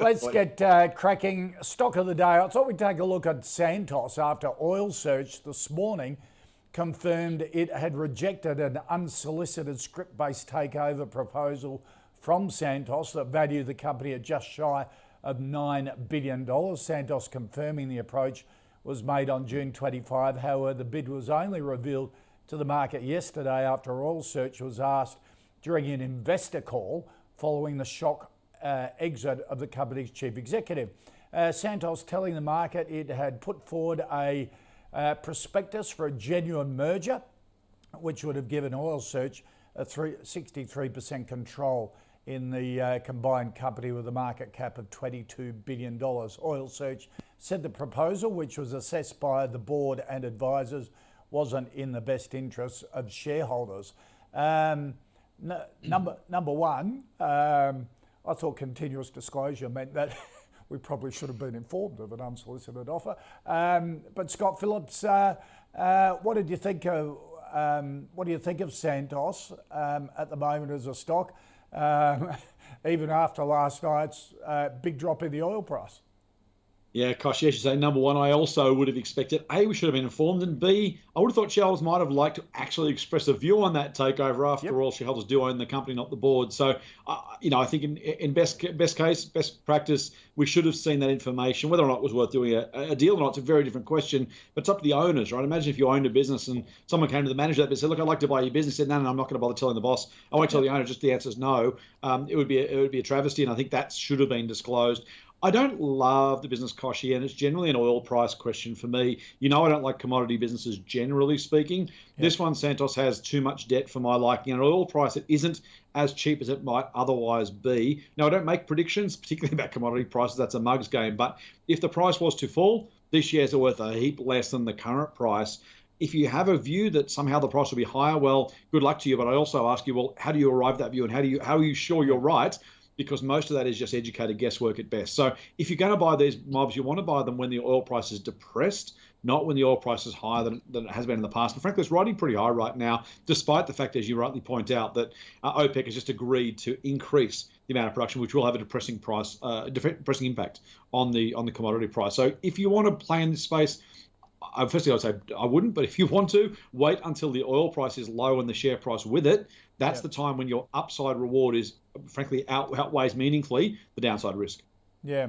Let's get cracking. Stock of the day. I thought we'd take a look at Santos after Oil Search this morning confirmed it had rejected an unsolicited script-based takeover proposal from Santos that valued the company at just shy of $9 billion. Santos confirming the approach was made on June 25. However, the bid was only revealed to the market yesterday after Oil Search was asked during an investor call following the shock exit of the company's chief executive. Santos telling the market it had put forward a prospectus for a genuine merger, which would have given Oil Search a 63% control in the combined company with a market cap of $22 billion. Oil Search said the proposal, which was assessed by the board and advisors, wasn't in the best interests of shareholders. Number one, I thought continuous disclosure meant that we probably should have been informed of an unsolicited offer. But Scott Phillips, what did you think of Santos at the moment as a stock, even after last night's big drop in the oil price? Yeah, Kosh, yes, you say number one, I also would have expected, A, we should have been informed, and B, I would have thought shareholders might have liked to actually express a view on that takeover. After all, shareholders do own the company, not the board. So, I think in best case, best practice, we should have seen that information. Whether or not it was worth doing a deal or not, it's a very different question, but it's up to the owners, right? Imagine if you owned a business and someone came to the manager and said, look, I'd like to buy your business. He said, no, I'm not going to bother telling the boss. I won't tell the owner, just the answer is no. It would be a travesty, and I think that should have been disclosed. I don't love the business, Koshi, and it's generally an oil price question for me. I don't like commodity businesses, generally speaking. Yep. This one, Santos, has too much debt for my liking. An oil price that isn't as cheap as it might otherwise be. Now, I don't make predictions, particularly about commodity prices. That's a mug's game. But if the price was to fall, these shares are worth a heap less than the current price. If you have a view that somehow the price will be higher, well, good luck to you. But I also ask you, well, how do you arrive at that view, and how are you sure you're right? Because most of that is just educated guesswork at best. So if you're going to buy these mobs, you want to buy them when the oil price is depressed, not when the oil price is higher than it has been in the past. And frankly, it's riding pretty high right now, despite the fact, as you rightly point out, that OPEC has just agreed to increase the amount of production, which will have a depressing impact on the commodity price. So if you want to play in this space, firstly, I'd say I wouldn't, but if you want to, wait until the oil price is low and the share price with it. That's the time when your upside reward is, frankly, outweighs meaningfully the downside risk. Yeah.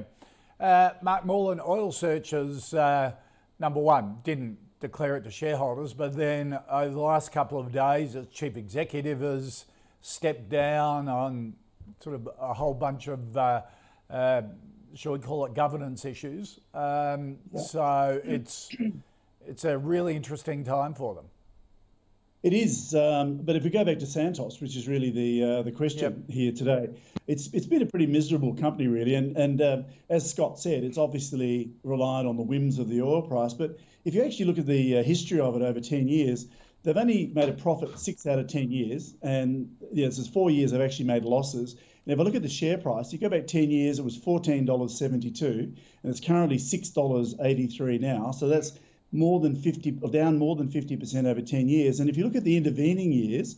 Mark Moreland, Oil Searchers, number one, didn't declare it to shareholders, but then over the last couple of days, its chief executive has stepped down on sort of a whole bunch of, shall we call it, governance issues. So it's a really interesting time for them. It is, but if we go back to Santos, which is really the question here today, it's been a pretty miserable company, really. And as Scott said, it's obviously reliant on the whims of the oil price. But if you actually look at the history of it over 10 years, they've only made a profit 6 out of 10 years. And this is 4 years they've actually made losses. And if I look at the share price, you go back 10 years, it was $14.72, and it's currently $6.83 now. So that's down more than 50% over 10 years. And if you look at the intervening years,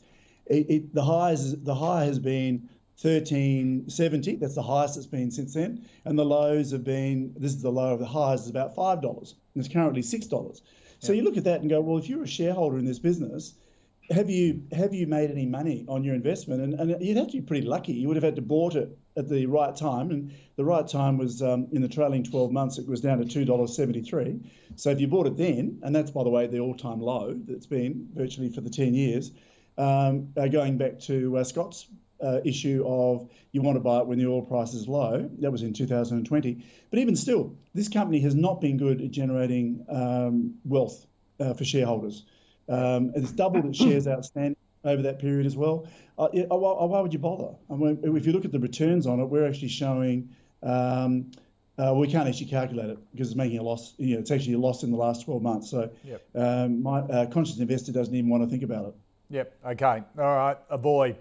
the high has been $13.70. That's the highest it's been since then. And the lows have been, this is the low of the highs, is about $5. And it's currently $6. So you look at that and go, well, if you're a shareholder in this business, have you made any money on your investment? And you'd have to be pretty lucky. You would have had to bought it at the right time, and the right time was in the trailing 12 months, it was down to $2.73. So if you bought it then, and that's, by the way, the all-time low that's been virtually for the 10 years, going back to Scott's issue of you want to buy it when the oil price is low, that was in 2020. But even still, this company has not been good at generating wealth for shareholders. It's doubled its shares outstanding over that period as well. Why would you bother? I mean, if you look at the returns on it, we're actually showing, we can't actually calculate it because it's making a loss. It's actually a loss in the last 12 months. So my conscious investor doesn't even want to think about it. Yep. Okay. All right. Avoid.